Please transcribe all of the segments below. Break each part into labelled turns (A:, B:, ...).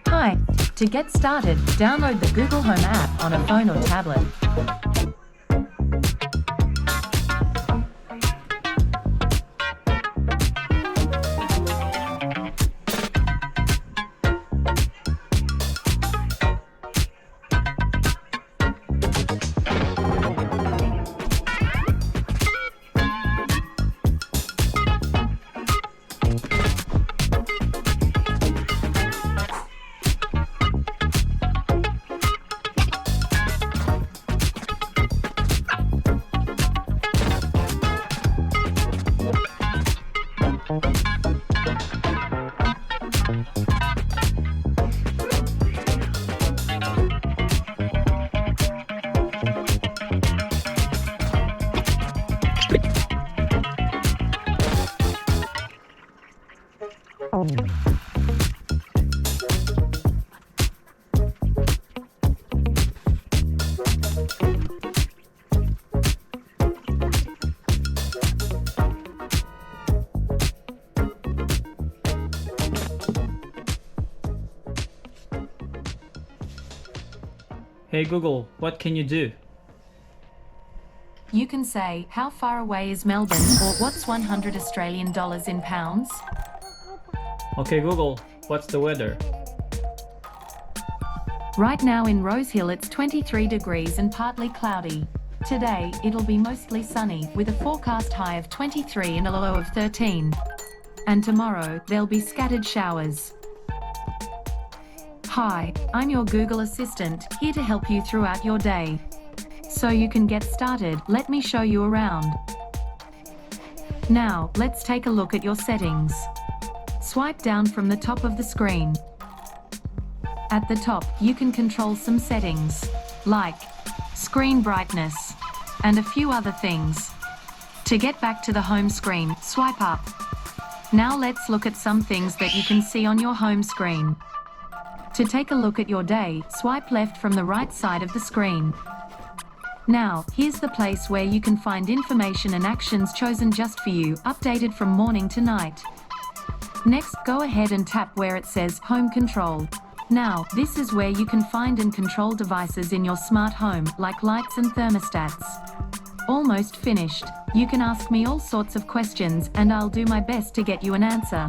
A: Hi. To get started, download the Google Home app on a phone or tablet.
B: Hey Google, what can you do?
A: You can say, how far away is Melbourne, or what's 100 Australian dollars in pounds?
B: Okay Google, what's the weather?
A: Right now in Rosehill it's 23 degrees and partly cloudy. Today, it'll be mostly sunny, with a forecast high of 23 and a low of 13. And tomorrow, there'll be scattered showers. Hi, I'm your Google Assistant, here to help you throughout your day. So you can get started, let me show you around. Now, let's take a look at your settings. Swipe down from the top of the screen. At the top, you can control some settings, like screen brightness, and a few other things. To get back to the home screen, swipe up. Now let's look at some things that you can see on your home screen. To take a look at your day, swipe left from the right side of the screen. Now, here's the place where you can find information and actions chosen just for you, updated from morning to night. Next, go ahead and tap where it says Home Control. Now, this is where you can find and control devices in your smart home, like lights and thermostats. Almost finished. You can ask me all sorts of questions, and I'll do my best to get you an answer.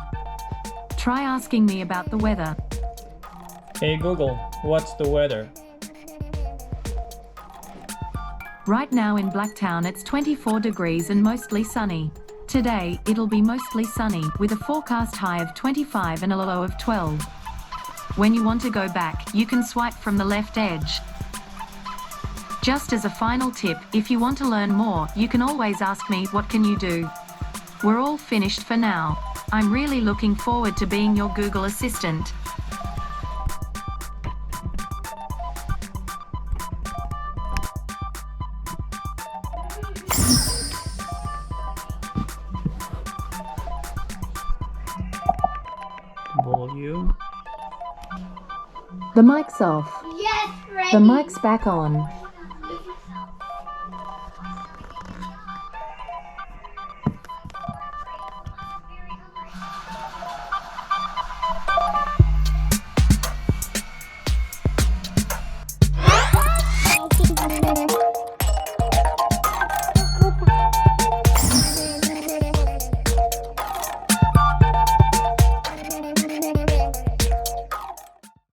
A: Try asking me about the weather.
B: Hey Google, what's the weather?
A: Right now in Blacktown it's 24 degrees and mostly sunny. Today, it'll be mostly sunny, with a forecast high of 25 and a low of 12. When you want to go back, you can swipe from the left edge. Just as a final tip, if you want to learn more, you can always ask me, what can you do? We're all finished for now. I'm really looking forward to being your Google Assistant.
B: Volume.
A: The mic's off.
C: Yes, ready.
A: The mic's back on.